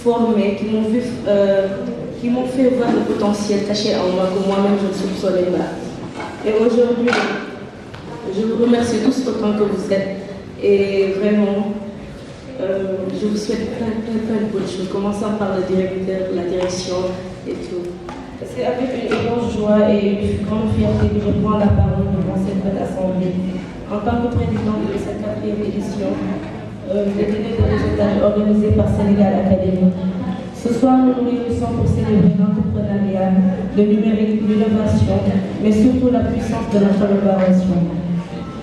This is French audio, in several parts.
formés, qui m'ont fait voir le potentiel caché en moi que moi-même je ne soupçonnais pas. Et aujourd'hui, je vous remercie tous autant que vous êtes. Et vraiment, je vous souhaite plein de bonnes choses, commençant par le directeur, la direction et tout. C'est avec une immense joie et une grande fierté que je prends la parole devant cette belle assemblée. En tant que présidente de cette 4e édition, des dîners de réseautage organisés par Sénégal Academy. Ce soir, nous nous réunissons pour célébrer l'entrepreneuriat, le numérique, l'innovation, mais surtout la puissance de la collaboration.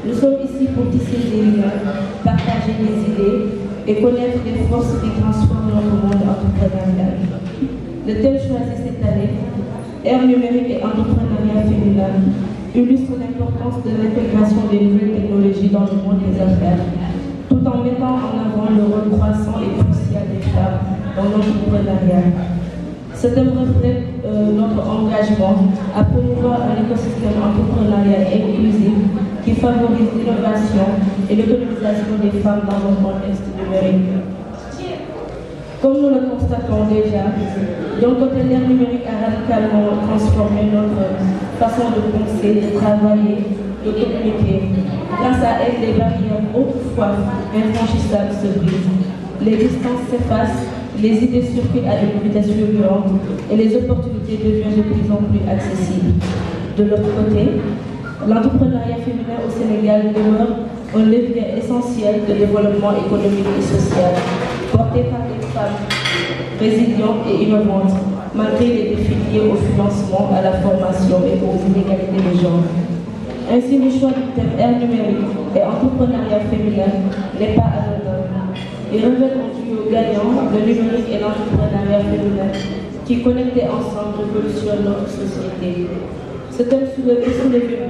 Nous sommes ici pour tisser des liens, partager des idées et connaître les forces qui transforment notre monde entrepreneurial. Le thème choisi cette année, Ère numérique et entrepreneuriat féminin, illustre l'importance de l'intégration des nouvelles technologies dans le monde des affaires, tout en mettant en avant le rôle croissant et crucial des femmes dans l'entrepreneuriat. Ce thème reflète notre engagement à promouvoir un écosystème entrepreneurial inclusif qui favorise l'innovation et l'autonomisation des femmes dans le contexte numérique. Comme nous le constatons déjà, d'un côté, l'ère numérique a radicalement transformé notre façon de penser, de travailler, de communiquer. Grâce à elle, les barrières autrefois infranchissables se brisent. Les distances s'effacent, les idées circulent à une vitesse fulgurante et les opportunités deviennent de plus en plus accessibles. De l'autre côté, l'entrepreneuriat féminin au Sénégal demeure un levier essentiel de développement économique et social, porté par des femmes résilientes et innovantes, malgré les défis liés au financement, à la formation et aux inégalités de genre. Ainsi, le choix du thème Ère numérique et entrepreneuriat féminin n'est pas anodin. Il révèle un duo gagnant, le numérique et l'entrepreneuriat féminin, qui connectés ensemble révolutionnent notre société. Ce thème soulève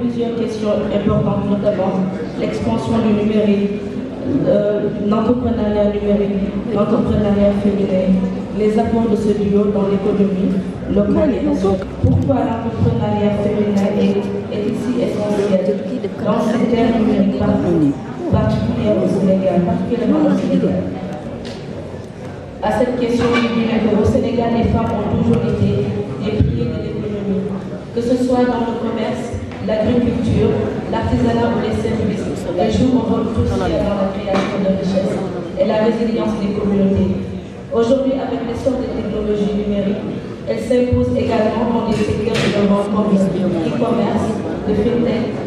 plusieurs questions importantes, notamment l'expansion du numérique, l'entrepreneuriat numérique, l'entrepreneuriat féminin, les apports de ce duo dans l'économie locale et nationale. Pourquoi l'entrepreneuriat féminin est ici essentiel dans cette ère numérique particulièrement au Sénégal. À cette question, je dirais qu'au Sénégal, les femmes ont toujours été des piliers de l'économie. Que ce soit dans le commerce, l'agriculture, l'artisanat ou les services, elles jouent un rôle crucial dans la création de richesses et la résilience des communautés. Aujourd'hui, avec l'essor des technologies numériques, elles s'imposent également dans des secteurs innovants comme l'e-commerce, le fintech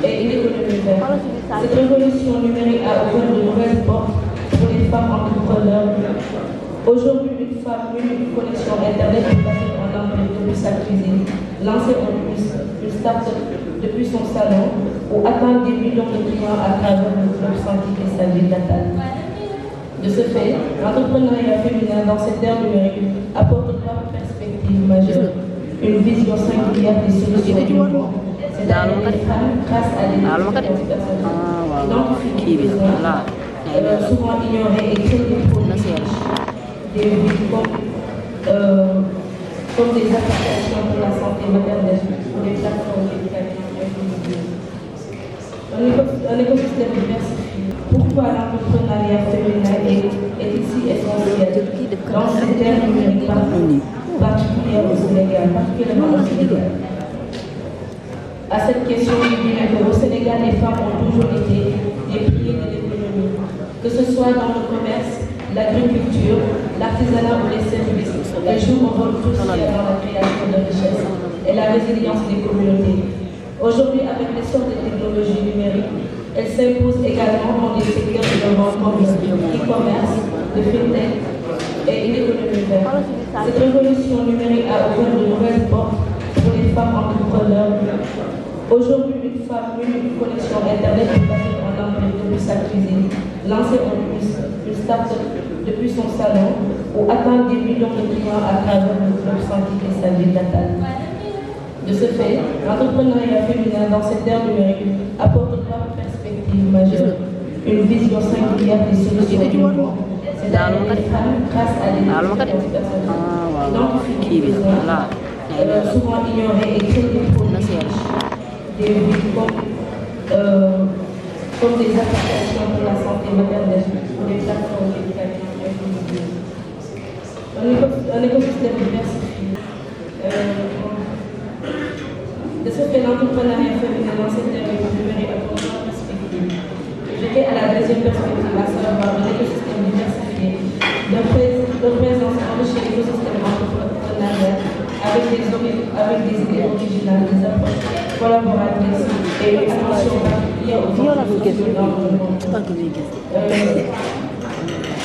et l'économie verte. Cette révolution numérique a ouvert de nouvelles portes pour les femmes entrepreneurs. Aujourd'hui, une femme mue d'une connexion Internet peut passer en anglais depuis sa cuisine, lancer une start-up depuis son salon ou atteindre des millions de clients à travers le club Santé et sa ville natale. De ce fait, l'entrepreneuriat féminin dans cette ère numérique apporte trois perspectives majeures. Une vision singulière des solutions du monde, c'est-à-dire les femmes grâce à des défis personnelles, identifier les besoins, souvent ignorés et créer des produits des vies comme des applications pour la santé maternelle ou des plateformes médicales. Un écosystème diversifié. Pourquoi l'entrepreneuriat féminin est ici essentiel dans cette ère numérique particulièrement au Sénégal. À cette question, je dirais qu'au Sénégal, les femmes ont toujours été des piliers de l'économie. Que ce soit dans le commerce, l'agriculture, l'artisanat ou les services, elles jouent un rôle crucial dans la création de richesses et la résilience des communautés. Aujourd'hui, avec l'essor des technologies numériques, elles s'imposent également dans des secteurs innovants comme l'e-commerce, le fintech et l'économie verte. Cette révolution numérique a ouvert de nouvelles portes pour les femmes entrepreneurs. Aujourd'hui, une femme mue d'une connexion Internet peut passer en anglais depuis sa cuisine, lancer une start-up depuis son salon ou atteindre des millions de clients à travers le club Santé et sa ville natale. De ce fait, l'entrepreneuriat féminin dans cette ère numérique apporte trois perspectives majeures. Une vision singulière des solutions du monde, c'est-à-dire les femmes grâce à des défis personnelles, identifier les besoins, souvent ignorés et créer des produits des vies comme des applications pour la santé maternelle ou des plateformes médicales. un écosystème diversifié. De ce fait, l'entrepreneuriat féminin dans cette période numérique a pour trois perspectives. J'étais à la deuxième perspective, à savoir un écosystème diversifié, de présence enrichie l'écosystème entrepreneurial avec des idées originales, des approches collaboratrices et une attention particulière aux entreprises dans le monde.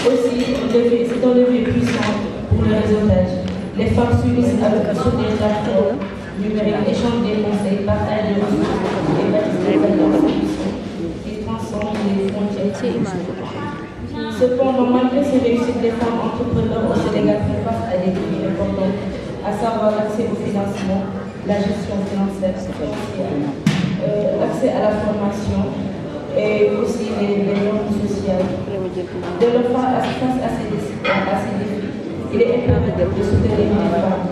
Aussi, c'est un levier puissant pour le réseautage. Les femmes s'unissent avec des acteurs numériques, échangent des conseils, partagent des ressources et bâtissent des alliances qui transcendent les frontières. Cependant, malgré ces réussites, les femmes entrepreneurs au Sénégal font face à des défis importants, à savoir l'accès au financement, la gestion financière, l'accès à la formation et aussi les normes sociales. De leur face à ces défis, il est impératif de soutenir les femmes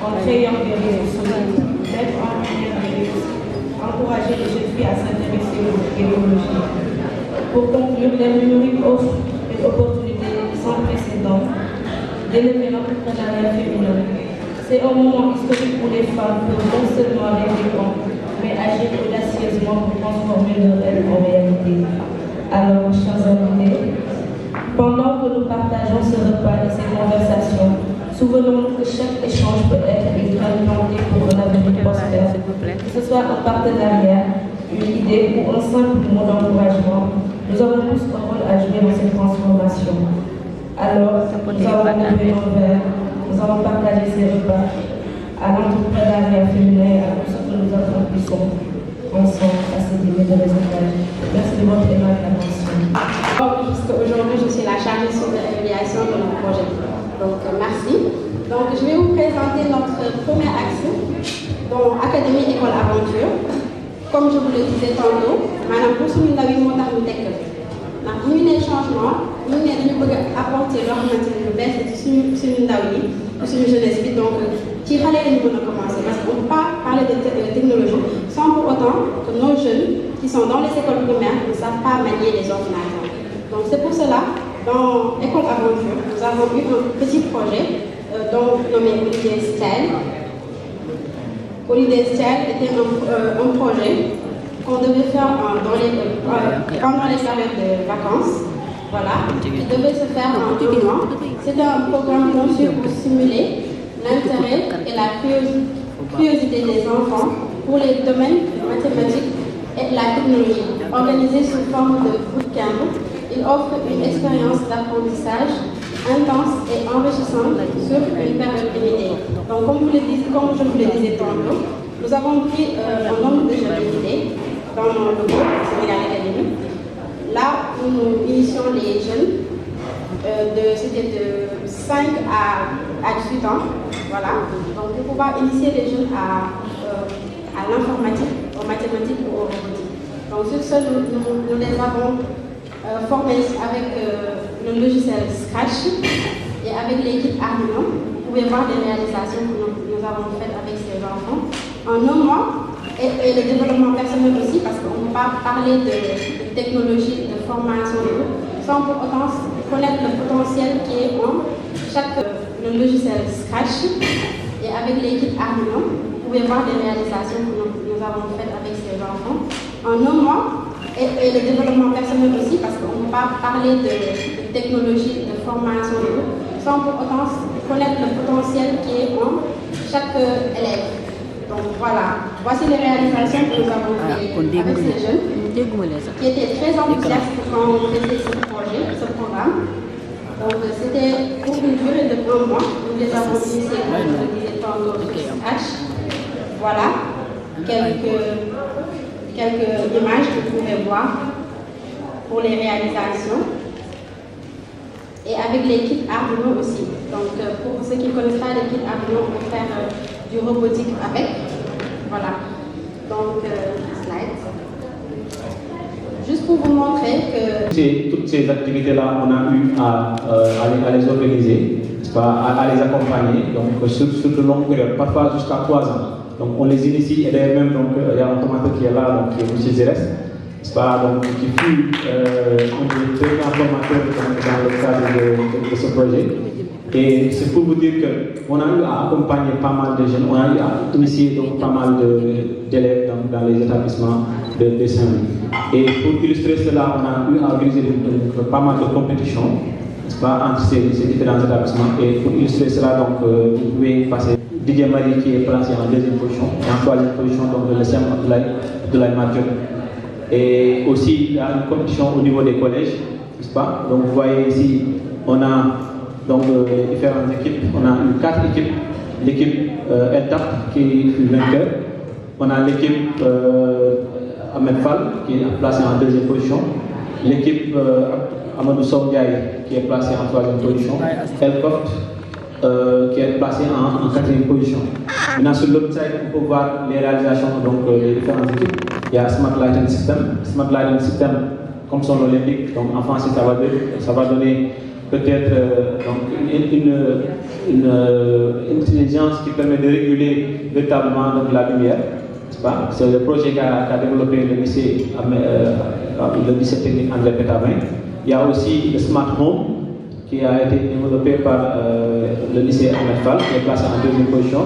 en créant des réseaux sociaux, mettre en lumière des réussites, encourager les jeunes filles à s'intéresser aux technologies. Pour conclure, le numérique offre une opportunité sans précédent d'élever l'entrepreneuriat féminin. C'est un moment historique pour les femmes pour non seulement rêver grand, mais agir audacieusement pour transformer leur rêve en réalité. Alors, chers invités, pendant que nous partageons ce repas et ces conversations, souvenons-nous que chaque échange peut être une graine plantée pour un avenir prospère, que ce soit un partenariat, une idée ou un simple mot d'encouragement. Nous avons tous un rôle à jouer dans cette transformation. Alors, nous allons ouvrir nos verres, nous allons partager ces repas à l'entrepreneuriat féminin et à tout ce que nous accomplissons ensemble à ces dîners de réseautage. Merci de votre aimable attention. Aujourd'hui, je suis la chargée sur l'évaluation de mon projet. Donc, merci. Donc, je vais vous présenter notre premier axe, donc Académie École Aventure. Comme je vous le disais tantôt, maanaam pour suñu ndaw yi moo tax ñu tekk ndax bu ñu nee changement ñu ne dañu bëgg a apporter loo xamante ne lu bees ci suñu ndaw yi suñu jeunesse bi donc ci xale la ñu mën a commencer parce qu'on ne peut pas parler de technologie sans pour autant que nos jeunes qui sont dans les écoles primaires ne savent pas manier les ordinateurs. Donc c'est pour cela, dans École Aventure, nous avons eu un petit projet nommé Holiday Style. Holiday Style était un projet qu'on devait faire pendant les périodes de vacances. Voilà, qui devait se faire en 2 mois. C'était un programme conçu pour stimuler l'intérêt et la curiosité des enfants pour les domaines mathématiques et la technologie. Organisé sous forme de bootcamp, il offre une expérience d'apprentissage intense et enrichissante sur une période limitée. Donc, comme je vous le disais tantôt, nous avons pris un nombre de jeunes invités dans le logo Sénégal Academy. Là où nous initions les jeunes, c'était de 5 à 18 ans. Voilà. Donc, pour pouvoir initier les jeunes à l'informatique, aux mathématiques ou aux robotiques. Donc, sur ce, nous les avons formés avec le logiciel Scratch et avec l'équipe Arduino. Vous pouvez voir les réalisations que nous avons faites avec ces enfants en 1 mois et le développement personnel aussi parce qu'on ne peut pas parler de technologie, de formation et tout, sans pour autant connaître le potentiel qui est en le logiciel Scratch et avec l'équipe Arduino. Vous pouvez voir les réalisations que nous avons faites avec ces enfants en 1 mois et le développement personnel aussi parce qu'on ne peut pas parler de technologie, de formation et tout, sans pour autant connaître le potentiel qui est en chaque élève. Donc voilà, voici les réalisations que nous avons fait avec ces jeunes qui étaient très enthousiastes quand on faisait ce projet, ce programme. Donc c'était pour une durée de 1 mois. Nous les avons initiés, comme je le disais tantôt, sur Scratch. Voilà, quelques images que vous pouvez voir pour les réalisations. Et avec l'équipe Arduino aussi. Donc pour ceux qui ne connaissent pas l'équipe Arduino, on peut faire du robotique avec. Voilà. Donc, slide. Juste pour vous montrer que... Toutes ces activités-là, on a eu à les organiser, à les accompagner, donc sur de longue période, parfois jusqu'à 3 ans. Donc on les initie, et d'ailleurs même, donc, il y a un automateur qui est là, donc qui est M. Zérès, donc, qui fut un des très grands formateurs dans le cadre de ce projet. Et c'est pour vous dire qu'on a eu à accompagner pas mal de jeunes, on a eu à initier donc pas mal d'élèves dans les établissements de Saint-Louis. Et pour illustrer cela, on a eu à organiser pas mal de compétitions, n'est-ce pas, entre ces différents établissements. Et pour illustrer cela, donc, vous pouvez passer Didier Marie qui est placé en deuxième position, et en troisième position, donc le CM Abdoulaye Mardiop. Et aussi, il y a une compétition au niveau des collèges, n'est-ce pas? Donc vous voyez ici, on a donc les différentes équipes. On a eu 4 équipes. L'équipe ELTAP qui fut vainqueur. On a l'équipe Ahmed Fall qui est placée en deuxième position. L'équipe Amadou Sondiaï qui est placée en troisième position. Elcoft qui est placée en quatrième position. Maintenant sur l'autre side, on peut voir les réalisations des différentes équipes. Il y a Smart Lighting System. Smart Lighting System, comme son nom l'indique, donc en français ça va donner peut-être une intelligence qui permet de réguler véritablement donc, la lumière. C'est le projet qu'a développé le lycée technique André Pétavin. Il y a aussi le Smart Home qui a été développé par le lycée Ahmed Fall, qui est placé en deuxième position.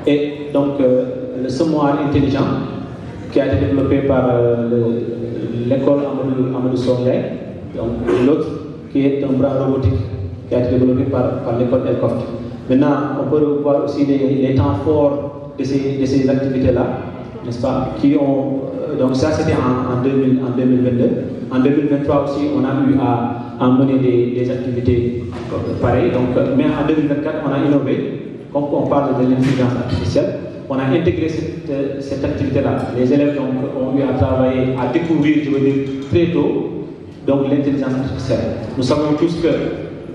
Et donc le semoir intelligent qui a été développé par l'école Amadou Sondiaï. Donc l'autre qui est un bras robotique qui a été développé par l'école Elcoft. Maintenant, on peut voir aussi les temps forts de ces activités-là, n'est-ce pas, qui ont, donc ça c'était en 2022. En 2023 aussi, on a eu à mener des activités pareilles. Donc, mais en 2024, on a innové, comme on parle de l'intelligence artificielle, on a intégré cette activité-là. Les élèves donc, ont eu à travailler, à découvrir, je veux dire, très tôt, donc l'intelligence artificielle. Nous savons tous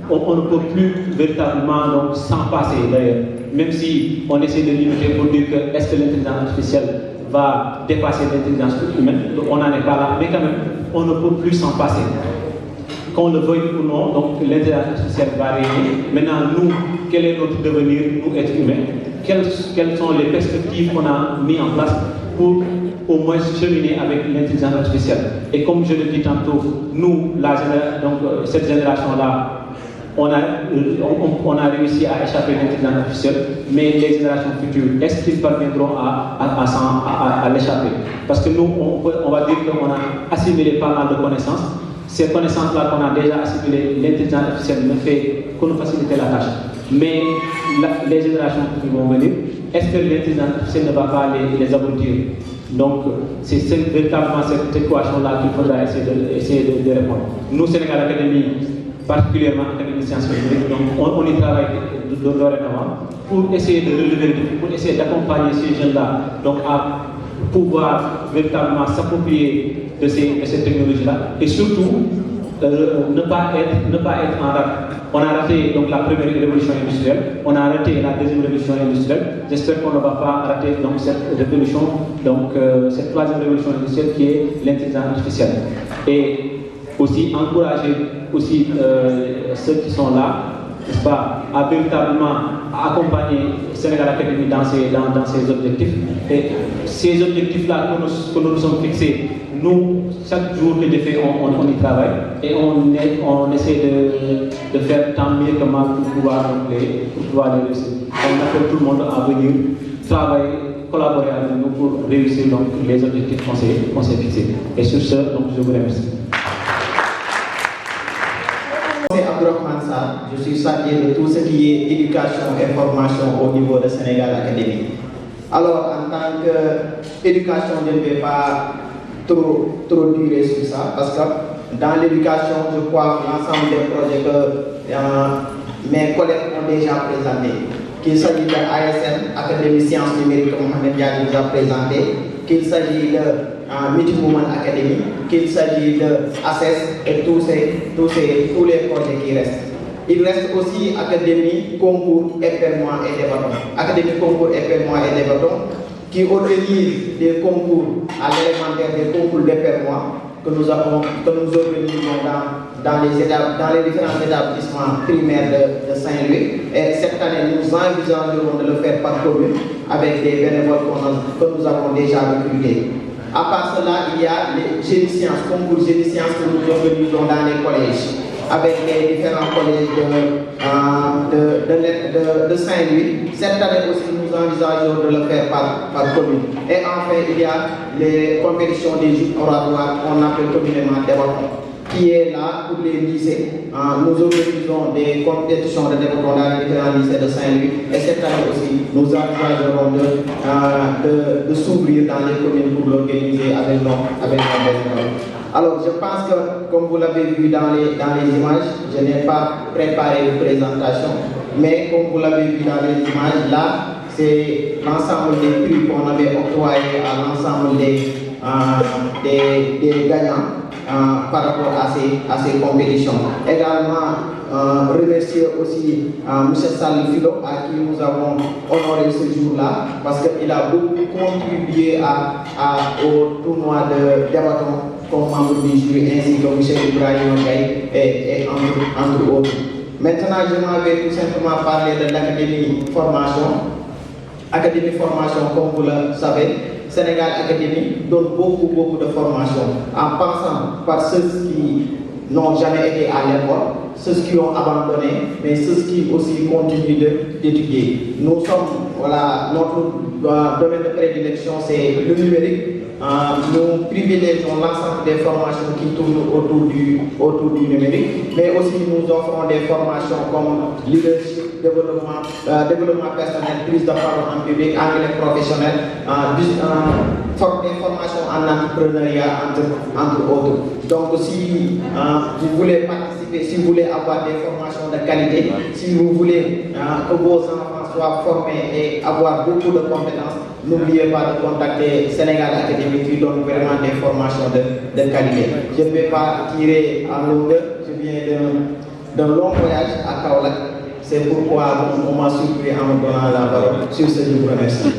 qu'on ne peut plus véritablement s'en passer d'ailleurs, même si on essaie de limiter pour dire que est-ce que l'intelligence artificielle va dépasser l'intelligence humaine, donc on n'en est pas là, mais quand même, on ne peut plus s'en passer. Qu'on le veuille ou non, donc l'intelligence artificielle va régner. Maintenant, nous, quel est notre devenir, nous, êtres humains? Quelles sont les perspectives qu'on a mis en place pour au moins cheminer avec l'intelligence artificielle? Et comme je le dis tantôt, nous, cette génération-là, on a réussi à échapper à l'intelligence artificielle, mais les générations futures, est-ce qu'ils parviendront à l'échapper? Parce que nous, on va dire qu'on a assimilé pas mal de connaissances. Ces connaissances-là qu'on a déjà assimilées, l'intelligence artificielle ne fait que nous faciliter la tâche. Mais les générations qui vont venir, est-ce que l'intelligence artificielle ne va pas les aboutir? Donc, c'est véritablement cette équation-là qu'il faudra essayer de répondre. Nous, Sénégal Academy, particulièrement Académie Sciences Numériques, donc on y travaille dorénavant pour essayer de relever le défi, pour essayer d'accompagner ces jeunes-là donc à pouvoir véritablement s'approprier de ces technologies-là et surtout ne pas être en rate. On a raté donc la première révolution industrielle, on a raté la deuxième révolution industrielle. J'espère qu'on ne va pas rater donc cette révolution, donc cette troisième révolution industrielle qui est l'intelligence artificielle. Et aussi encourager aussi ceux qui sont là, n'est-ce pas, à véritablement accompagner Sénégal Academy dans ses objectifs. Et ces objectifs-là que nous nous sommes fixés, nous, chaque jour que je fais, on y travaille et on essaie de faire tant mieux que mal pour pouvoir les réussir. On appelle tout le monde à venir travailler, collaborer avec nous pour réussir donc, les objectifs qu'on s'est fixés. Et sur ce, donc, je vous remercie. C'est Abdourahmane Sarr, je suis chargé de tout ce qui est éducation et formation au niveau de Sénégal Academy. Alors, en tant qu'éducation, je ne vais pas trop durer sur ça parce que dans l'éducation, je crois que l'ensemble des projets que mes collègues ont déjà présentés, qu'il s'agit de ASN, Académie Sciences Numériques, comme Mohamed Diallo nous a présenté, qu'il s'agit de Meeting Woman Academy, qu'il s'agit de ACES et tous les projets qui restent. Il reste aussi Académie Concours Épermois et Débattons. Académie Concours Épermois et Débattons qui organise des concours à l'élémentaire, des concours d'Épermois que nous organisons dans les différents établissements primaires de Saint-Louis. Et cette année, nous envisagerons de le faire par commune avec des bénévoles que nous avons déjà recrutés. À part cela, il y a les génie sciences, concours génie sciences que nous organisons dans les collèges. avec les différents collèges de Saint-Louis. Cette année aussi, nous envisageons de le faire par commune. Et enfin, il y a les compétitions des joutes oratoires qu'on appelle communément développement, qui est là pour les lycées. Nous organisons des compétitions de développement dans les différents lycées de Saint-Louis. Et cette année aussi, nous envisagerons de s'ouvrir dans les communes pour l'organiser avec nos bénévoles. Alors, je pense que, comme vous l'avez vu dans les images, je n'ai pas préparé une présentation, mais comme vous l'avez vu dans les images, là, c'est l'ensemble des prix qu'on avait octroyés à l'ensemble des gagnants par rapport à ces compétitions. Également, remercier aussi M. Salifilo, à qui nous avons honoré ce jour-là, parce qu'il a beaucoup contribué au tournoi de débattement comme membre du jury, ainsi que M. Ibrahim Gaye et entre autres. Maintenant, je m'en vais tout simplement parler de l'académie formation. Académie formation, comme vous le savez, Sénégal Académie donne beaucoup de formation, en passant par ceux qui n'ont jamais été à l'école, ceux qui ont abandonné, mais ceux qui aussi continuent d'étudier. Nous sommes, voilà, notre domaine de prédilection, c'est le numérique. Nous privilégions l'ensemble des formations qui tournent autour du numérique, mais aussi nous offrons des formations comme leadership, développement personnel, prise de parole en public, anglais professionnel, des formations en entrepreneuriat, entre autres. Donc si vous voulez participer, si vous voulez avoir des formations de qualité, si vous voulez que vos enfants soient formés et avoir beaucoup de compétences, n'oubliez pas de contacter Sénégal Académie qui donne vraiment des formations de qualité. Je ne vais pas tirer à longueur, je viens d'un long voyage à Kaolack. C'est pourquoi on m'a surpris en me donnant la parole. Sur ce, je vous remercie.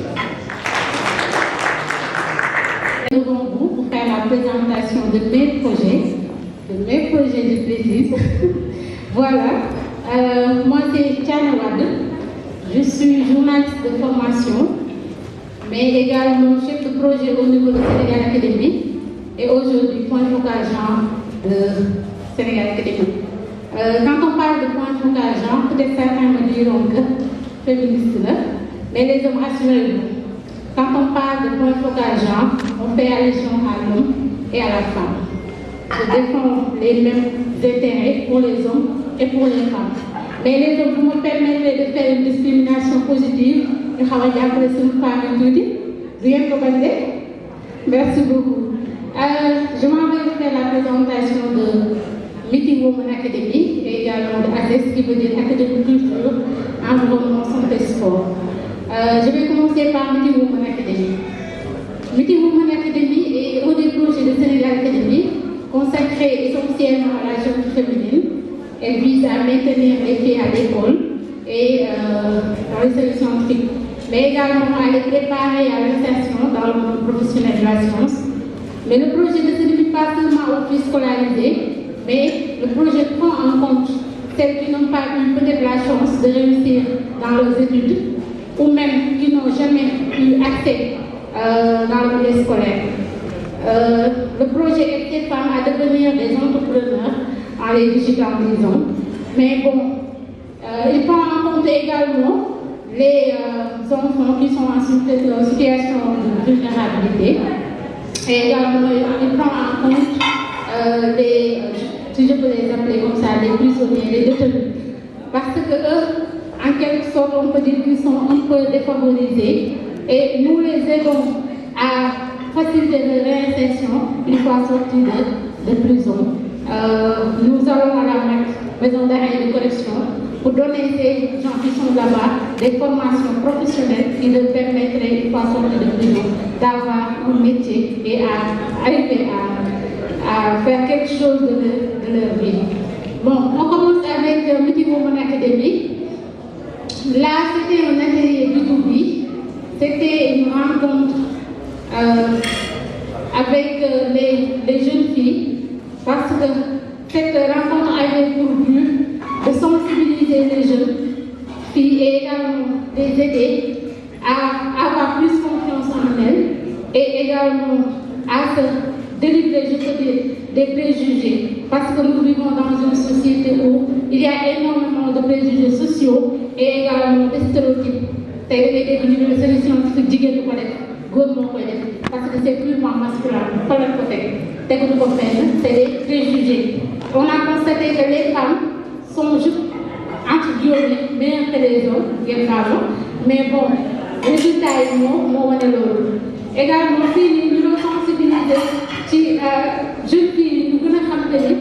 Devant vous pour faire la présentation de mes projets de plaisir. Voilà, moi c'est Tiana Wade, je suis journaliste de formation, mais également chef de projet au niveau de Sénégal Académie et aujourd'hui point focal genre de Sénégal Académie. Quand on parle de point focal genre, peut-être certains me diront que féministe là, mais les hommes rassurez-vous. Quand on parle de point focal genre, on fait allusion à l'homme et à la femme. Je défends les mêmes intérêts pour les hommes et pour les femmes. Mais les hommes, vous me permettez de faire une discrimination positive. Je travaille après sur une femme et tout. Rien que passer. Merci beaucoup. Je m'en vais faire la présentation de Meeting Women Academy et également de ACES, qui veut dire Académie Culture, Environnement, Santé, Sport. Je vais commencer par Meeting Women Academy. Meeting Women Academy est un des projets de Sénégal Academy consacré essentiellement à la jeune féminine. Elle vise à maintenir les filles à l'école et dans les services scientifiques, mais également à les préparer à l'insertion dans le monde professionnel de la science. Mais le projet ne se limite pas seulement aux filles scolarisées, mais le projet prend en compte celles qui n'ont pas eu peut-être la chance de réussir dans leurs études ou même qui n'ont jamais eu accès dans le milieu scolaire. Le projet aide les femmes à devenir des entrepreneurs en les digitalisant. Mais bon, il prend en compte également les enfants qui sont en situation de vulnérabilité. Et également, il prend en compte les, si je peux les appeler comme ça, les prisonniers, les détenus. Parce que eux, en quelque sorte, on peut dire qu'ils sont un peu défavorisés. Et nous les aidons à faciliter leur réinsertion une fois sortis de prison. Nous allons à la maison d'arrêt et de correction pour donner ces gens qui sont là-bas des formations professionnelles qui leur permettraient, une fois sortis de prison, d'avoir un métier et à arriver à faire quelque chose de leur vie. Bon, on commence avec Meeting Women Academy. Là, c'était un atelier du Toubi. C'était une rencontre avec les jeunes filles, parce que cette rencontre avait pour but de sensibiliser les jeunes filles et également les aider à avoir plus confiance en elles et également à se délivrer, je peux dire, des préjugés, parce que nous vivons dans une société où il y a énormément de préjugés sociaux et également des stéréotypes. Tey da ngay dégg ñu ne service scientifique jigéen du ko def góor moo koy def parce que c'est purement masculin fa lañ ko teg teguñu ko fenn c'est des préjugés. On a constaté que les femmes sont juste entre guillemets meilleures que les hommes ngeen baal mais bon résultat yi moo wane loolu. Également fii nii ñu doon sensibiliser ci jeunes filles yi ñu gën a xam que ni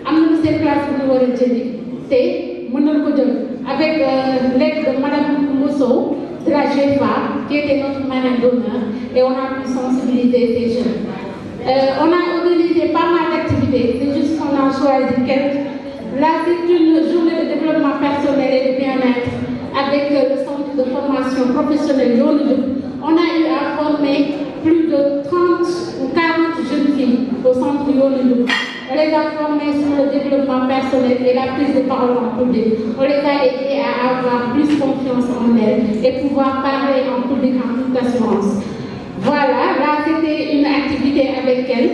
am nañu seen place bu ñu war a jëli te mën nañu ko jël avec l'aide de madame Koumba Sow de la GFA qui était notre marraine d'honneur et on a pu sensibiliser ces jeunes. On a organisé pas mal d'activités, c'est juste qu'on a choisi quelques. Là, c'est une journée de développement personnel et de bien-être avec le centre de formation professionnelle Yoonu Njub. On a eu à former plus de 30 ou 40 jeunes filles au centre Yoonu Njub. On les a formées sur le développement personnel et la prise de parole en public. On les a aidées à avoir plus confiance en elles et pouvoir parler en public en toute assurance. Voilà, là c'était une activité avec elles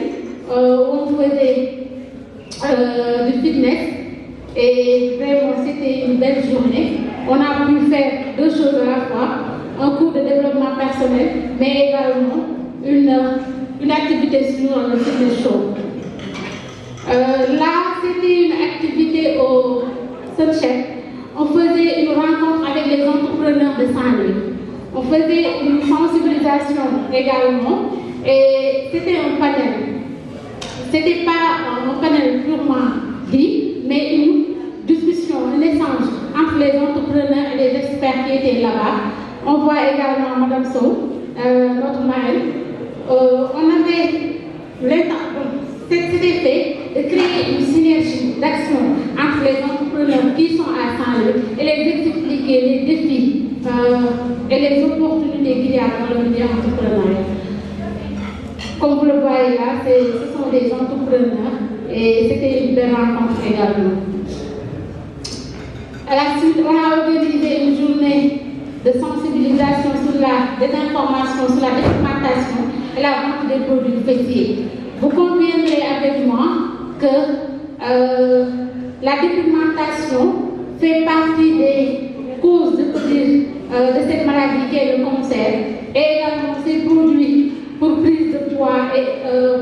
où on faisait du fitness et vraiment c'était une belle journée. On a pu faire deux choses à la fois, un cours de développement personnel mais également une activité sur le fitness show. Là, c'était une activité au Sunshine. On faisait une rencontre avec les entrepreneurs de Saint-Louis. On faisait une sensibilisation également et c'était un panel. C'était pas un panel purement dit, mais une discussion, un échange entre les entrepreneurs et les experts qui étaient là-bas. On voit également Madame Sow, notre marraine. On avait c'était fait de créer une synergie d'action entre les entrepreneurs qui sont à Saint-Louis et les expliquer les défis et les opportunités qu'il y a dans le milieu entrepreneurial. Comme vous le voyez là, ce sont des entrepreneurs et c'était une belle rencontre également. À la suite, on a organisé une journée de sensibilisation sur la désinformation, sur la documentation et la vente des produits fêtiers. Vous conviendrez avec moi que la documentation fait partie des causes de cette maladie qui est le cancer et également ces produits pour prise de poids et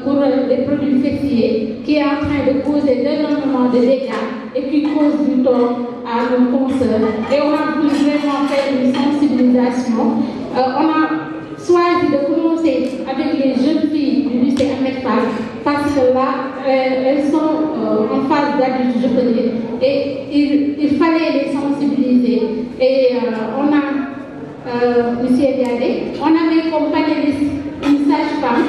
pour les produits fêtiers qui est en train de causer énormément de dégâts et qui cause du tort à nos consoeurs. Et on a voulu vraiment faire une sensibilisation. On a choisi de commencer avec les jeunes filles du lycée Ahmed Fall parce que là, elles sont en phase d'adulte, je peux dire, et il fallait les sensibiliser. Et on a, Monsieur Diadé, on avait comme panéliste une sage-femme,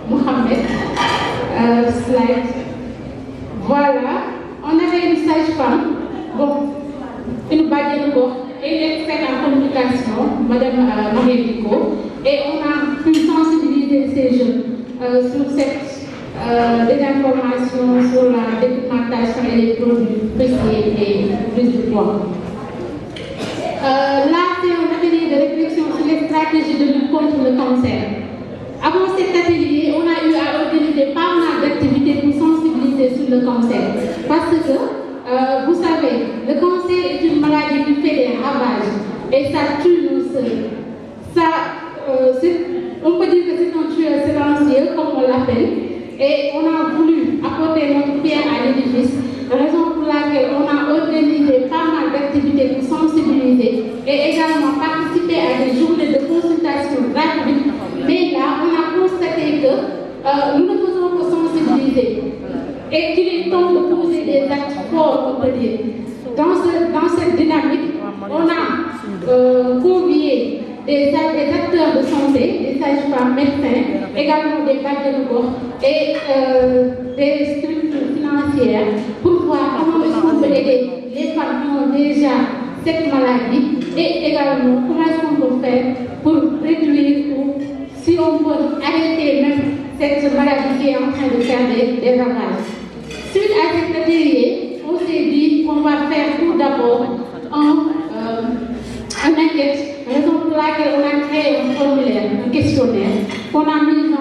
Mohamed, slide. Voilà, on avait une sage-femme, bon, une badiane et une experte en communication, Madame Marielico, et on a pu sensibiliser ces jeunes sur cette désinformation sur la documentation et les produits fêtiers et prise de poids. Là, c'est un atelier de réflexion sur les stratégies de lutte contre le cancer. Avant cet atelier, on a eu à organiser pas mal d'activités pour sensibiliser sur le cancer. Parce que, vous savez, le cancer est une maladie qui fait des ravages et ça tue nos sœurs. On peut dire que c'est un tueur silencieux, comme on l'appelle, et on a voulu apporter notre pierre à l'édifice, raison pour laquelle on a organisé pas mal d'activités pour sensibiliser et également participer à des journées de consultation gratuites. Mais là, on a constaté que nous ne faisons que sensibiliser et qu'il est temps de poser des actes forts, on peut dire. Dans cette dynamique, on a convié des acteurs de santé, des sages-femmes, médecins, également des bacs de corps et des structures financières pour voir comment on peut aider les femmes qui ont déjà cette maladie et également comment est-ce qu'on peut faire pour réduire ou si on peut arrêter même cette maladie qui est en train de faire des ravages. Suite à cet atelier, on s'est dit qu'on va faire tout d'abord un enquête, raison pour laquelle on a créé un formulaire, un questionnaire qu'on a mis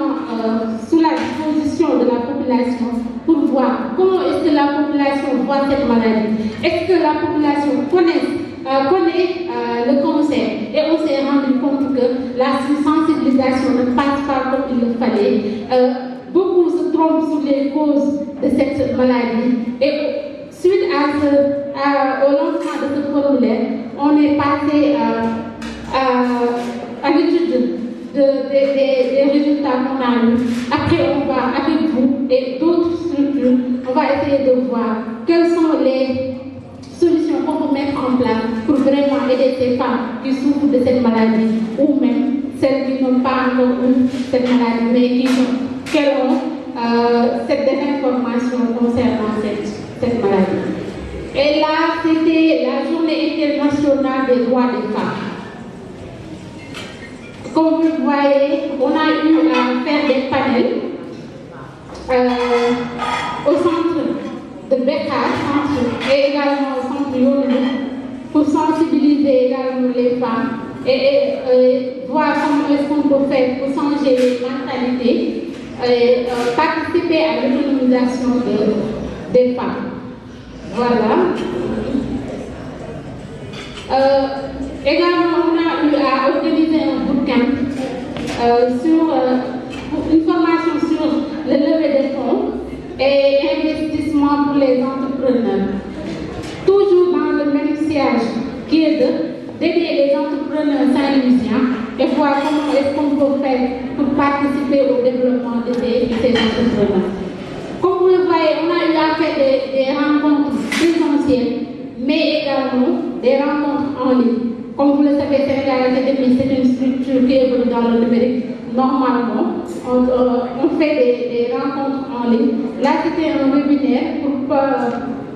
sous la disposition de la population pour voir comment est-ce que la la population voit cette maladie? Est-ce que la population connaît le cancer? Et on s'est rendu compte que la sensibilisation ne passe pas comme il le fallait. Beaucoup se trompent sur les causes de cette maladie. Et suite au lancement de ce formulaire, on est passé à l'étude des résultats qu'on a eus. Après, on va, avec vous et d'autres structures, on va essayer de voir quelles sont les solutions qu'on peut mettre en place pour vraiment aider ces femmes qui souffrent de cette maladie ou même celles qui n'ont pas encore eu cette maladie mais qui ont cette désinformation concernant cette maladie. Et là, c'était la journée internationale des droits des femmes. Comme vous le voyez, on a eu à faire des panels au centre de Becca et également au centre Yonou pour sensibiliser également les femmes et voir comment est-ce qu'on peut faire pour changer les mentalités et participer à l'autonomisation des femmes. Voilà. Également, on a eu à organiser un bootcamp sur une formation sur le levée des fonds et investissement pour les entrepreneurs. Toujours dans le même siège qui est d'aider les entrepreneurs saint-louisiens et voir comment est-ce qu'on peut faire pour participer au développement de ces entrepreneurs. Comme vous le voyez, on a eu à faire des rencontres présentielles, mais également des rencontres en ligne. Comme vous le savez, Sénégal Academy, c'est une structure qui évolue dans le numérique. Normalement, on fait des rencontres en ligne. Là, c'était un webinaire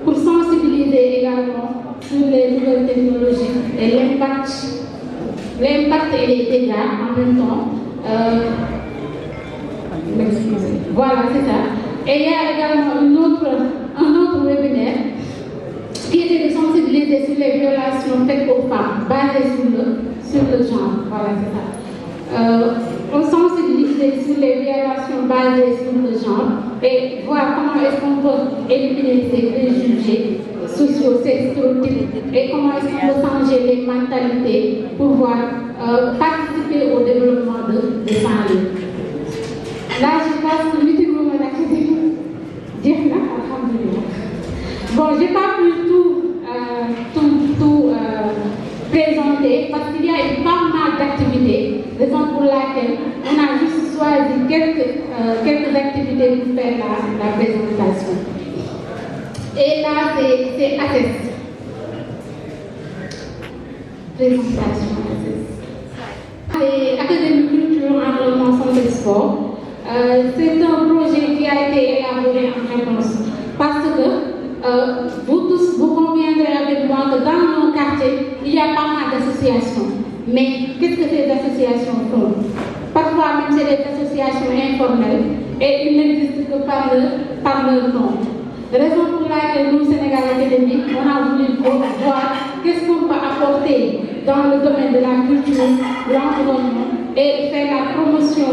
pour sensibiliser également sur les nouvelles technologies et l'impact et les dégâts en même temps. Voilà, c'est ça. Et il y a également un autre webinaire qui était de sensibiliser sur les violations faites aux femmes, basées sur le genre. Voilà, c'est ça. On sensibilise sur les violations basées sur le genre et voir comment est-ce qu'on peut éliminer ces préjugés sociaux, ces stéréotypes et comment est-ce qu'on peut changer les mentalités pour pouvoir participer au développement de Saint-Louis. Là, je passe le meeting room à l'académie. Bon, je n'ai pas pu tout présenter parce qu'il y a pas mal d'activités, raison pour laquelle on a juste choisi quelques activités pour faire la présentation. Et là, c'est ACES. Présentation ACES. C'est Académie Culture, Environnement, Santé et Sport. C'est un projet qui a été élaboré en réponse parce que vous tous, vous conviendrez avec moi que dans nos quartiers, il y a pas mal d'associations. Mais qu'est-ce que ces associations font? Parfois, même c'est des associations informelles et ils n'existent que par leur nom. Raison pour laquelle nous, Sénégal Academy, on a voulu voir qu'est-ce qu'on peut apporter dans le domaine de la culture, de l'environnement et faire la promotion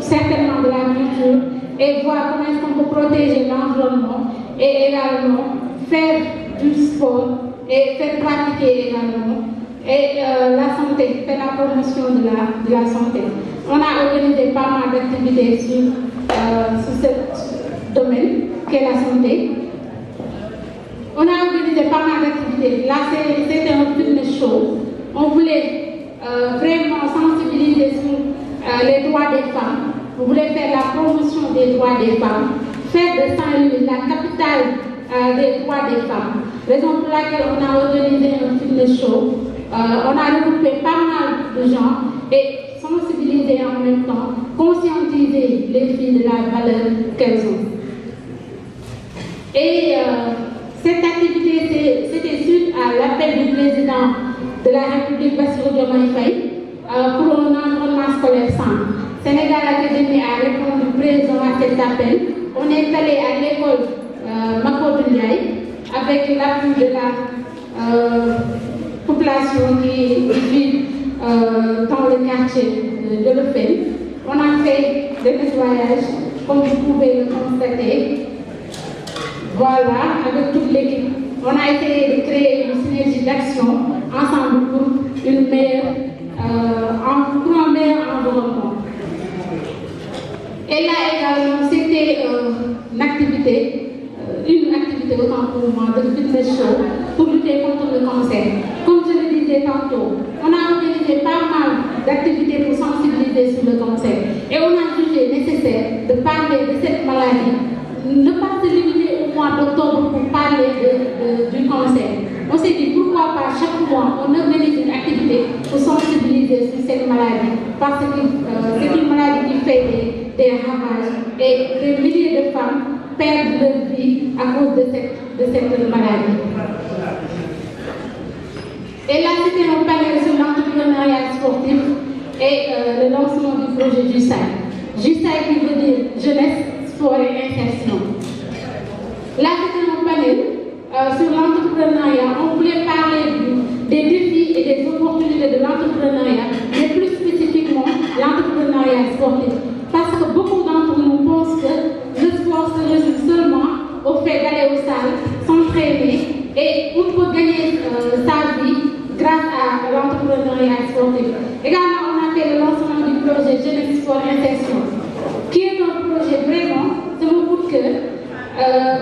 certainement de la culture et voir comment est-ce qu'on peut protéger l'environnement et également faire du sport et faire pratiquer également et la santé, faire la promotion de la santé. On a organisé pas mal d'activités sur ce domaine qu'est la santé. On a organisé pas mal d'activités. Là, c'était un fitness show. On voulait vraiment sensibiliser sur les droits des femmes. On voulait faire la promotion des droits des femmes, faire de Saint-Louis la capitale des droits des femmes. Raison pour laquelle on a organisé un fitness show. On a regroupé pas mal de gens et sensibiliser en même temps, conscientiser les filles de la valeur qu'elles ont. Et cette activité, c'était suite à l'appel du président de la République, Bassirou Diomaye Faye, pour un environnement scolaire sain. Sénégal Academy a répondu présent à cet appel. On est allé à l'école Makodou Ndiaye avec l'appui de la population qui vit dans le quartier de Lefebvre. On a fait des nettoyages, comme vous pouvez le constater. Voilà, avec toute l'équipe, on a essayé de créer une synergie d'action ensemble pour un meilleur environnement. Et là également, c'était une activité autant pour moi de fitness show pour lutter contre le cancer. Comme je le disais tantôt, on a organisé pas mal d'activités pour sensibiliser sur le cancer et on a jugé nécessaire de parler de cette maladie, ne pas se limiter au mois d'octobre pour parler du cancer. On s'est dit pourquoi pas chaque mois on organise une activité pour sensibiliser sur cette maladie parce que c'est une maladie qui fait des ravages et des milliers de femmes perdent leur vie à cause de cette maladie. Et là, c'était un panel sur l'entrepreneuriat sportif et le lancement du projet JUSAI. JUSAI qui veut dire Jeunesse, Sport et Insertion. Là, c'était un panel sur l'entrepreneuriat. On voulait parler des défis et des opportunités de l'entrepreneuriat, mais plus spécifiquement l'entrepreneuriat sportif. Parce que beaucoup d'entre nous pensent que le sport se résume seulement au fait d'aller aux salles, s'entraîner et on peut gagner sa vie grâce à l'entrepreneuriat sportif. Également, on a fait le lancement du projet Jeunesse Sport Insertion, qui est un projet vraiment, c'est mon coup de cœur,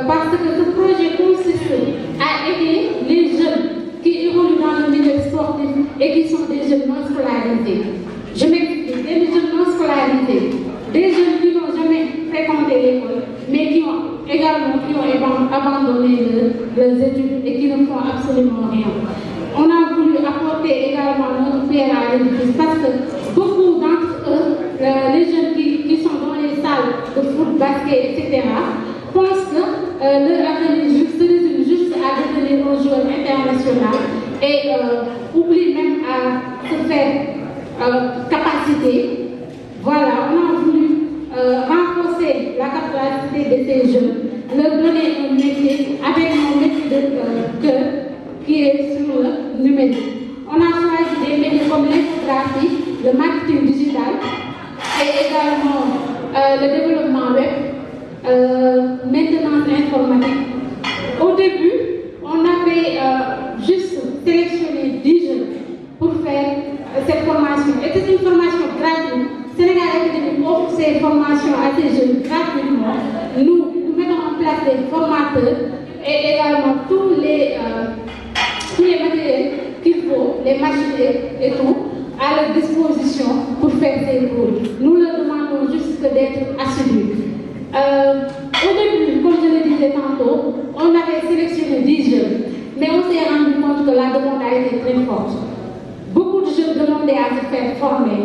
parce que ce projet consiste à aider les jeunes qui évoluent dans le milieu sportif et qui sont des jeunes non scolarisés. Je m'explique, des jeunes non scolarisés, des jeunes qui n'ont jamais fréquenté l'école, mais qui ont abandonné leurs études et qui ne font absolument rien. On a voulu apporter également notre pierre à l'édifice parce que beaucoup d'entre eux, les jeunes qui sont dans les salles de foot, basket, etc., pensent que leur avenir se résume juste à devenir un joueur international et oublient même à se faire capacité. Voilà, on a voulu renforcer la capacité de ces jeunes, leur donner un métier avec mon métier de cœur qui est sur le numérique. On a choisi des métiers comme l'infographie, le marketing digital et également le développement web, maintenance informatique. Au début, on avait juste sélectionné 10 jeunes pour faire cette formation. Et c'est une formation gratuite. Sénégal Academy offre ces formations à ces jeunes gratuitement. Nous mettons en place des formateurs et également tous les matériels qu'il faut, les machines et tout, à leur disposition pour faire ces cours. Nous leur demandons juste d'être assidus. Au début, comme je le disais tantôt, on avait sélectionné 10 jeunes, mais on s'est rendu compte que la demande a été très forte. Beaucoup de jeunes demandaient à se faire former.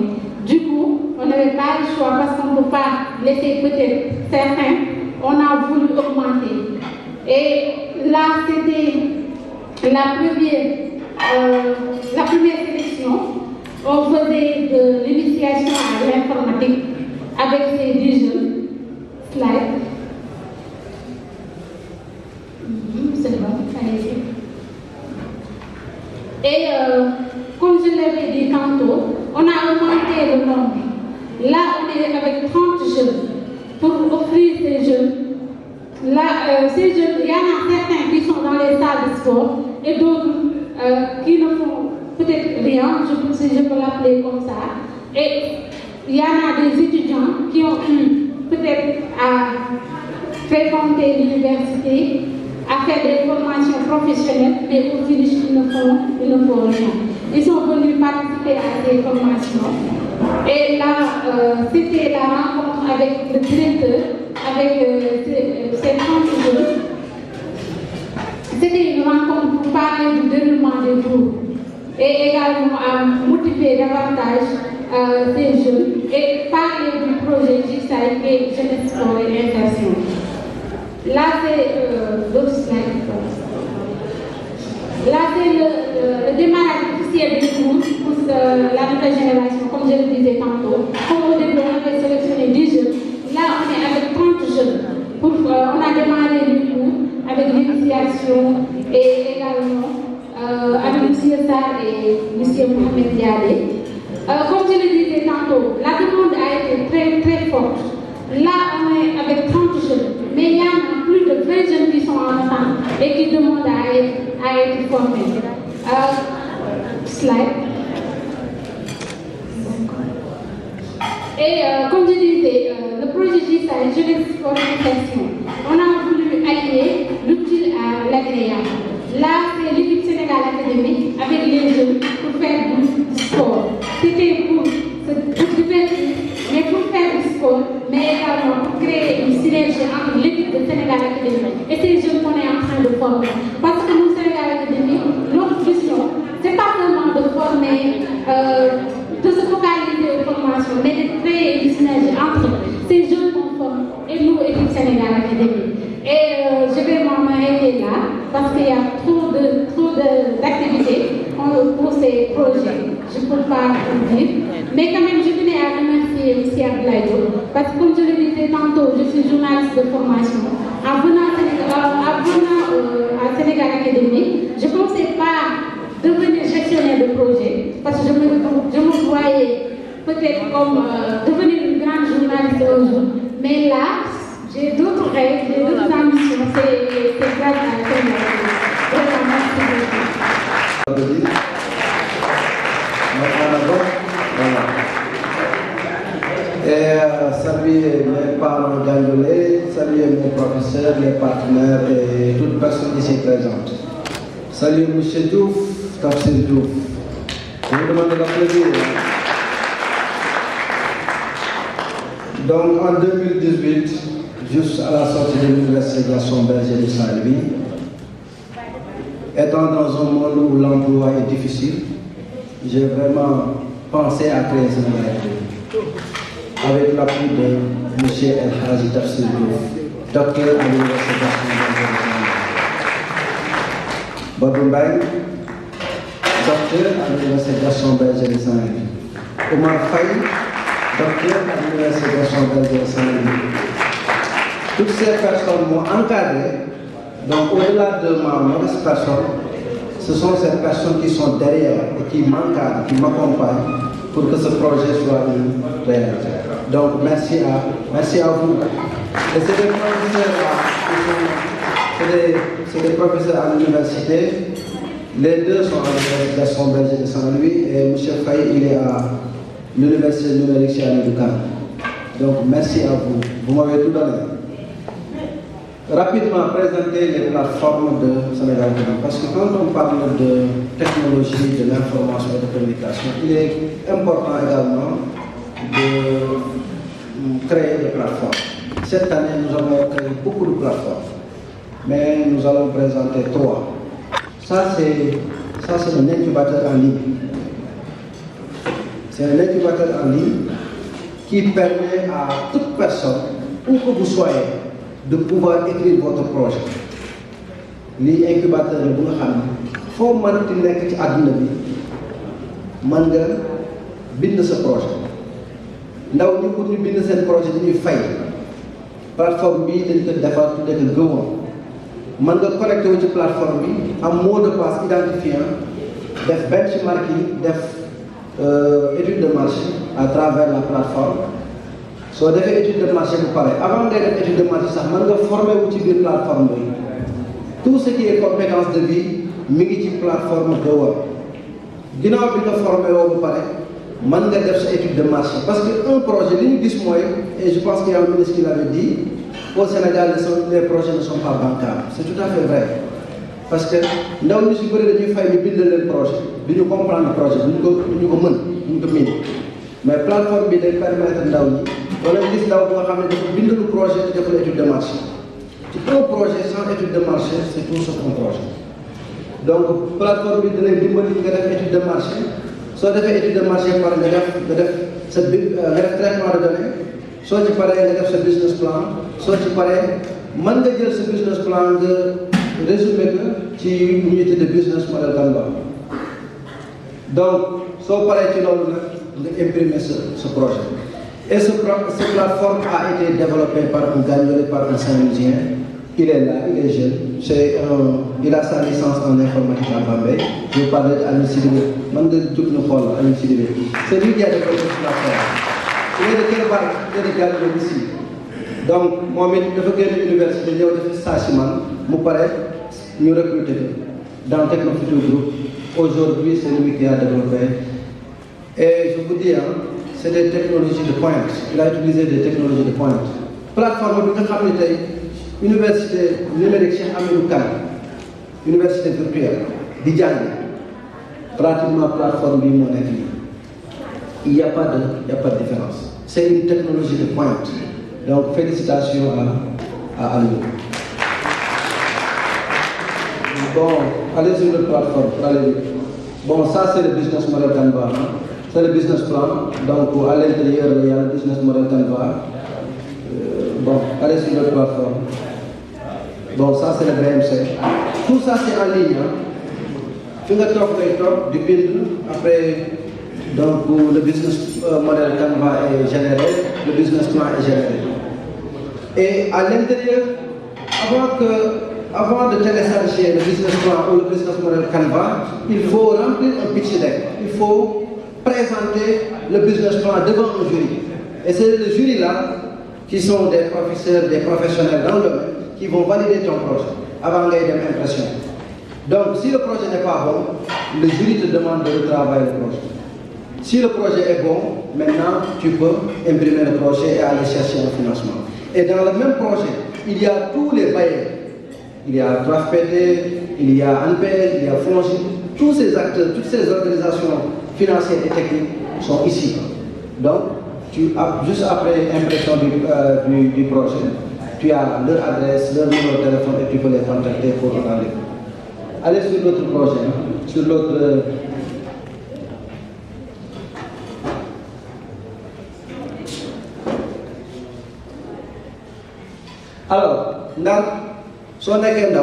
Du coup, on n'avait pas le choix parce qu'on ne peut pas laisser peut-être certains. On a voulu augmenter. Et là, c'était la première sélection. On faisait de l'initiation à l'informatique avec ces 10 jeunes. Slide. C'est bon, allez-y. Et comme je l'avais dit tantôt, on a augmenté le nombre. Là, on est avec 30 jeunes pour offrir ces jeunes. Là, ces jeunes, il y en a certains qui sont dans les salles de sport et d'autres qui ne font peut-être rien, si je peux l'appeler comme ça. Et il y en a des étudiants qui ont eu peut-être à fréquenter l'université, à faire des formations professionnelles, mais au finish, ils ne font rien. Ils sont venus participer à ces formations. Et là, c'était la rencontre avec le directeur, avec ces 30 jeunes. C'était une rencontre pour parler du déroulement des cours et également à motiver davantage ces jeunes et parler du projet JUSAI et Jeunesse Sport et Insertion. Là, c'est l'autre slide. Là, c'est le démarrage officiel des cours pour la nouvelle génération, comme je le disais tantôt. Comme au début, on avait sélectionné 10 jeunes. Là, on est avec 30 jeunes. On a démarré les cours avec l'initiation et également avec M. Sarr et M. Mohamed Dialé. Comme je le disais tantôt, la demande a été très très forte. Là, on est avec 30 jeunes, mais il y en a plus de 20 vrais jeunes qui sont ensemble et qui demandent à être formés. Slide. Et comme je disais, le projet GISA est Jeunesse Formation. On a voulu allier l'utile à l'agréable. Là, c'est l'équipe Sénégal Académique avec les jeunes pour faire du sport. C'était pour divertir, mais pour faire du sport, mais également pour créer une synergie entre l'équipe de Sénégal Académique et ces jeunes qu'on est en train de former. Parce que nous, Sénégal Académique, notre mission, c'est pas seulement de former, de se focaliser aux formations, mais de créer une synergie entre ces jeunes qu'on forme et nous, équipe Sénégal Académique. Et je vais m'arrêter là parce qu'il y a trop d'activités pour ces projets. Je ne peux pas tout dire. Mais quand même, je tenais à remercier M. Abdoulaye parce que comme je le disais tantôt, je suis journaliste de formation. En venant à Sénégal Académique, je ne pensais pas devenir gestionnaire de projet parce que je me voyais peut-être comme devenir une grande journaliste un jour. Mais là, j'ai d'autres rêves, j'ai d'autres ambitions. C'est grâce à Sénégal Académique. Vraiment, merci beaucoup. Et saluer mes parents d'Angolais, saluer mes professeurs, les partenaires et toute personne ici présente. Saluer M. Diouf, Tafsir Diouf. Je vous demande d'applaudir. Donc en 2018, juste à la sortie de l'université Gaston Berger de Saint-Louis, étant dans un monde où l'emploi est difficile, j'ai vraiment pensé à créer ce modèle avec l'appui de M. El Hadji Tafsir Diouf, docteur à l'université Gaston Berger de Saint-Louis. Badou Mbaye, docteur à l'université Gaston Berger de Saint-Louis. Omar Faye, docteur à l'université Gaston Berger de Saint-Louis. Toutes ces personnes m'ont encadré. Donc au-delà de ma modeste personne, ce sont ces personnes qui sont derrière et qui m'encadrent, qui m'accompagnent pour que ce projet soit une réalité. Donc merci à vous. Et c'est des professeurs à l'université. Les deux sont à l'université Gaston Berger de Saint-Louis et M. Faye, il est à l'université numérique chez Dukan. Donc merci à vous. Vous m'avez tout donné. Rapidement présenter les plateformes de Sénégal Académique. Parce que quand on parle de technologie, de l'information et de communication, il est important également de créer des plateformes. Cette année, nous avons créé beaucoup de plateformes, mais nous allons présenter 3. Ça, c'est un incubateur en ligne. C'est un incubateur en ligne qui permet à toute personne, où que vous soyez, de pouvoir écrire votre projet. L'incubateur, vous savez, il faut que vous ci àdduna bi mën nga bind sa projet. Ndaw ñi pour ñu bind seen projet dañuy fay. Plateforme bi dañ ko defar tudde ko Gëwoon. Mën nga connecté wu ci plateforme bi am mot de passe identifiant, def benchmarking, def étude de marché à travers la plateforme. Soo defee étude de marché bu pare avant ngay def étude de marché sax mën nga formé wu ci biir plateforme bi tout ce qui est compétence de vie mi ngi ci plateforme Gëwoon. Ginnaaw bi nga formé woo bu pare mën nga def sa étude de marché parce que un projet li ñu gis mooy et je pense qu'il y a un ministre qui l'avait dit au Sénégal les projets ne sont pas bancables. C'est tout à fait vrai parce que ndaw ñu si bëri dañuy fay ñu bind leen projet du ñu comprendre projet du ñu ko mën du ñu ko miin mais plateforme bi day permettre ndaw ñi wala gis ndaw bu nga xam ne dafa bind lu projet te defal étude de marché ci un projet sans étude de marché c'est tout sauf un projet. Donc plateforme bi dina dimbali nga def étude de marché soo defee étude de marché par nga def sa traitement de données soo ci paree nga def sa business plan soo ci paree mën nga jël sa business plan nga résumé ko ci unité de business model Canva. Donc soo paree ci loolu nag nga imprimer ce projet. Et cette plateforme a été développée par un Gagnolet, par un Saint-Louisien. Il est là, il est jeune. Il a sa licence en informatique à Bambey. Je parlais d'Aline Sidibé. C'est lui qui a développé cette plateforme. Il est de quelle barque? Il est de Gagnolet ici. Donc, moi, je veux que l'université de Sassiman, je nous recruter dans Technofuture Group. Aujourd'hui, c'est lui qui a développé. Et je vous dis, c'est des technologies de pointe. Il a utilisé des technologies de pointe. Plateforme de l'université numérique Cheikh Amadou Kane, université virtuelle, Didiane, pratiquement plateforme du monde. Il n'y a pas de différence. C'est une technologie de pointe. Donc, félicitations à lui. Bon, allez sur la plateforme, allez. Bon, ça c'est le business model Canva. C'est le business plan. Donc, à l'intérieur, il y a le business model Canva. Bon, allez sur la plateforme. Bon, ça c'est le BMC. Tout ça c'est en ligne. Du build, après, donc le business model Canva est généré, le business plan est généré. Et à l'intérieur, avant de télécharger le business plan ou le business model Canva, il faut remplir un pitch deck. Il faut présenter le business plan devant un jury. Et c'est le jury là qui sont des professeurs, des professionnels dans le domaine qui vont valider ton projet avant d'aller de l'impression. Donc, si le projet n'est pas bon, le jury te demande de retravailler le projet. Si le projet est bon, maintenant tu peux imprimer le projet et aller chercher un financement. Et dans le même projet, il y a tous les bailleurs. Il y a TRAFPD, il y a ANPEL, il y a FONGI. Tous ces acteurs, toutes ces organisations financières et techniques sont ici. Donc, juste après l'impression du projet, tu as leur adresse, leur numéro de téléphone et tu peux les contacter pour un rendez-vous. Allez sur l'autre projet, sur l'autre. Alors, si on est quelqu'un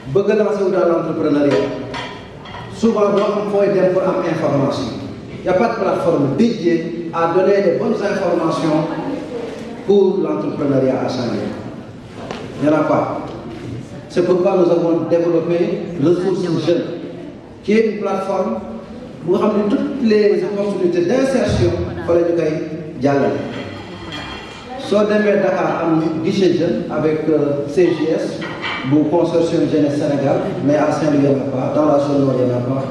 qui veut lancer dans l'entrepreneuriat, souvent on faut aider pour avoir information. Il n'y a pas de plateforme dédiée à donner les bonnes informations pour l'entrepreneuriat à Saint-Louis. Il n'y en a pas. C'est pourquoi nous avons développé Ressources Jeunes, qui est une plateforme où on a toutes les opportunités d'insertion pour les jeunes. Soit demain Dakar a un guichet jeune avec CGS, pour consortium Jeunesse Sénégal, mais à Saint-Louis il n'y en a pas, dans la zone nord il n'y en a pas.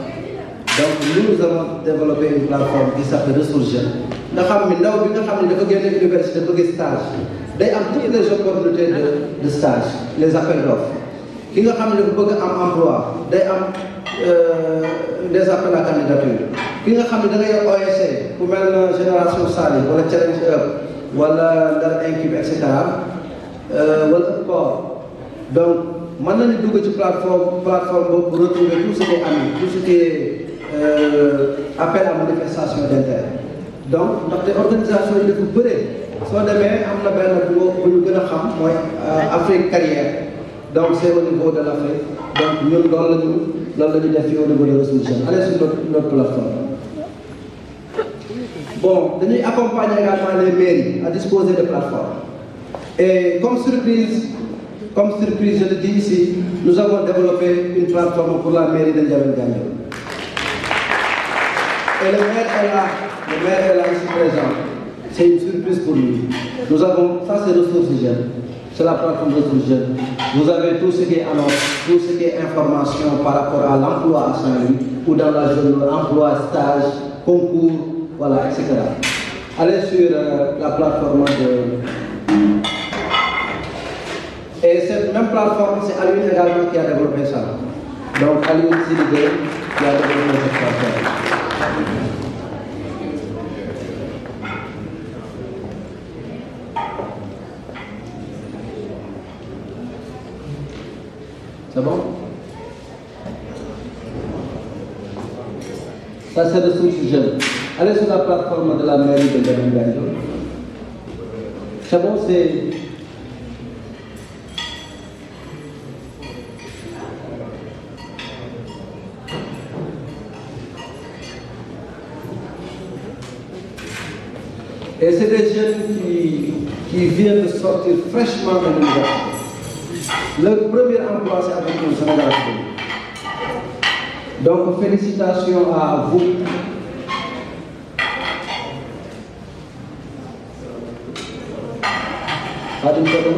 Donc nous avons développé une plateforme qui s'appelle Ressources Jeunes. Nous avons l'université de stage. Nous avons toutes les opportunités de stage, les appels d'offres. Qui nga xam ne bëgg am emploi day am des appels à candidature ki nga xam ne da ngay yor OSC ku mel na Génération Sali wala Challenge Up wala Ndar Incube et cetera wala sport donc mën nañu dugg ci plateforme boobu pour retrouver tout ce qui est ami tout ce qui est appel à manifestation d'intérêt donc ndaxte organisation yi dafa bëree soo demee am na benn bu ñu gën a xam mooy Afrique Carrière. Donc c'est au niveau de l'Afrique. Donc nous l'avons fait au niveau de Ressources Jeunes. Allez sur notre plateforme. Bon, nous accompagnons également les mairies à disposer de plateformes. Et comme surprise, je le dis ici, nous avons développé une plateforme pour la mairie de N'Djamena Gandiol. Et le maire est là ici présent. C'est une surprise pour nous. Nous avons, ça c'est Ressources Jeunes. C'est la plateforme de Ressources Jeunes. Vous avez tout ce qui est annonce, tout ce qui est information par rapport à l'emploi à Saint-Louis ou dans la zone emploi, stage, concours, voilà, etc. Allez sur la plateforme de... Et cette même plateforme, c'est Alioune également qui a développé ça. Donc Alioune Sidibé qui a développé cette plateforme. C'est bon? Ça c'est Ressources Jeunes. Allez sur la plateforme de la mairie de N'Djamena Gandiol. C'est bon, c'est... Et c'est des jeunes qui viennent de sortir fraîchement de l'université. Leur premier emploi, c'est avec nous, Sénégal. Donc, félicitations à vous. Khadim Koto.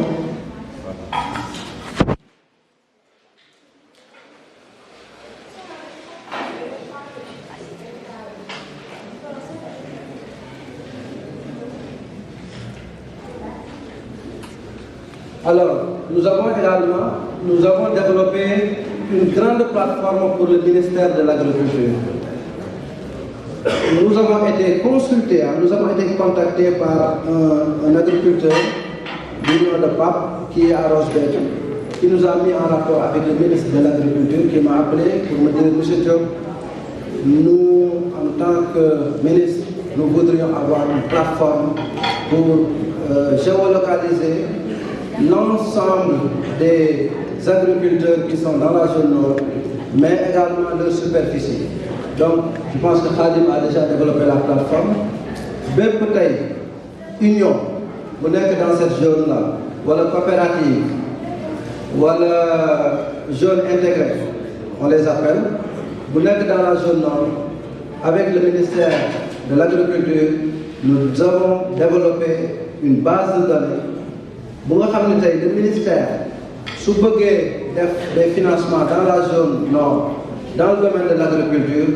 Alors, nous avons développé une grande plateforme pour le ministère de l'Agriculture. Nous avons été consultés, nous avons été contactés par un agriculteur du nom de Pape qui est à Rochebec, qui nous a mis en rapport avec le ministre de l'Agriculture, qui m'a appelé pour me dire: Monsieur Diop, nous, en tant que ministre, nous voudrions avoir une plateforme pour géolocaliser l'ensemble des agriculteurs qui sont dans la zone nord, mais également leur superficie. Donc, je pense que Khadim a déjà développé la plateforme. Bépp tey union bu nekk dans cette zone-là, wala coopérative, wala zone intégrée, on les appelle. Bu nekk dans la zone nord, avec le ministère de l'Agriculture, nous avons développé une base de données. Bu nga xam ne tey le ministère su bëggee def des financements dans la zone nord, dans le domaine de l'agriculture,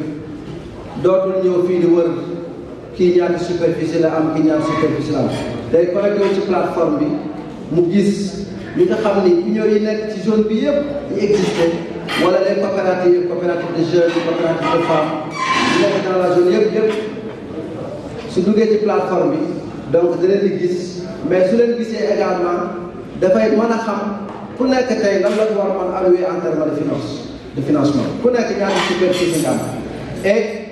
dootul ñëw fii di wër kii ñaata superficie la am, kii ñaata superficie la am. Day connecté wu ci plateforme bi mu gis ñi nga xam ni union yi nekk ci zone bi yëpp yi existé, wala les coopératives de jeunes, coopératives de femmes yi nekk dans la zone yëpp su duggee ci plateforme bi, donc da leen di gis, mais su leen gisee également dafay mën a xam ku nekk tey lan la war a mën allouer en termes de financement, ku nekk ñaata superficie nga am. Et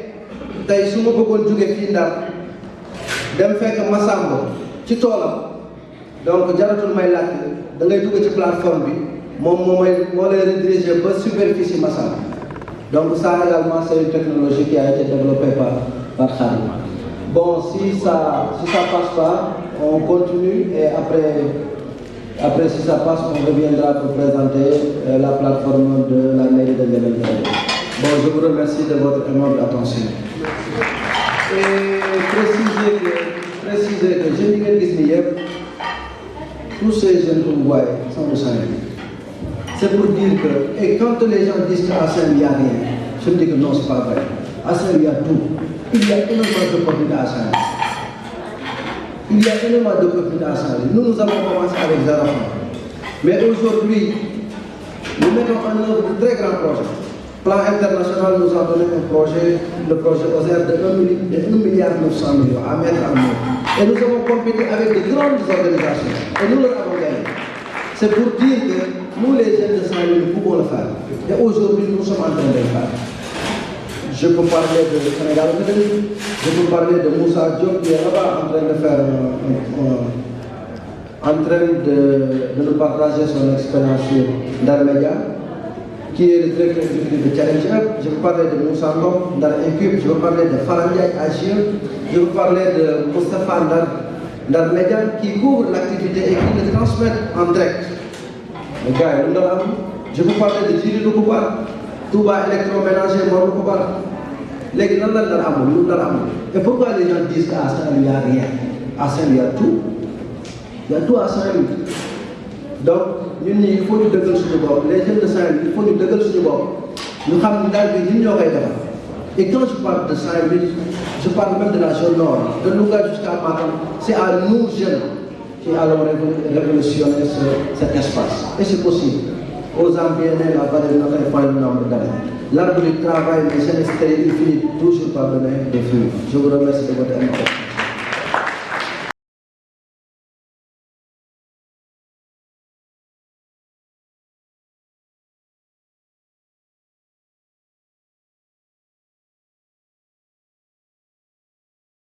tey su ma bëggoon jóge fii Ndar dem fekk Massamba ci toolam, donc jaratul may laajte, da ngay dugg ci plateforme bi, moo lay rediriger ba superficie Massamba. Donc ça également c'est une technologie qui a été développée par Khadim. Bon, si ça passe pas, on continue et après si ça passe, on reviendra pour présenter la plateforme de la mairie de Ndiémé. Bon, je vous remercie de votre aimable attention. Et préciser que je n'ai pas tous ces jeunes que vous voyez sont de Saint-Louis. C'est pour dire que, et quand les gens disent qu'à Saint-Louis il n'y a rien, je me dis que non, ce n'est pas vrai. À Saint-Louis il y a tout. Il y a énormément d'opportunités à Saint-Louis. Il y a énormément d'opportunités à Saint-Louis. Nous avons commencé avec Zarafan. Mais aujourd'hui, nous mettons en œuvre de très grands projets. Plan international nous a donné un projet, le projet OSER de 1,9 milliard à mettre en œuvre. Et nous avons compété avec de grandes organisations. Et nous leur avons gagné. C'est pour dire que nous, les jeunes de Saint-Louis, nous pouvons le faire. Et aujourd'hui, nous sommes en train de le faire. Je peux parler de Sénégal, je peux parler de Moussa Diop qui est là-bas en train de faire, de nous partager son expérience sur Darmédia, qui est le directeur exécutif de Challenge Up. Je peux parler de Moussa Ngom dans Incube, je peux parler de Farandiaï Agir, je peux parler de Moustapha Darmédia qui couvre l'activité et qui le transmet en direct. Les gars, je peux parler de Djiri Loukoubar, Touba électroménager Moro Koubar. Les gens et pourquoi les gens disent qu'à Saint-Louis il n'y a rien? À Saint-Louis il y a tout. Il y a tout à Saint-Louis. Donc, il faut nous dégager sur le bord. Les jeunes de Saint-Louis, il faut nous dégager sur le bord. Nous savons que et quand je parle de Saint-Louis, je parle même de la zone nord, de Louga jusqu'à Matam. C'est à nous jeunes qui allons révolutionner cet espace. Et c'est possible. Aux Zambiens, la valeur n'a pas le nombre d'années. L'arbre du travail, les jeunes stéréotypes finissent toujours par donner des fruits. Je vous remercie de votre attention.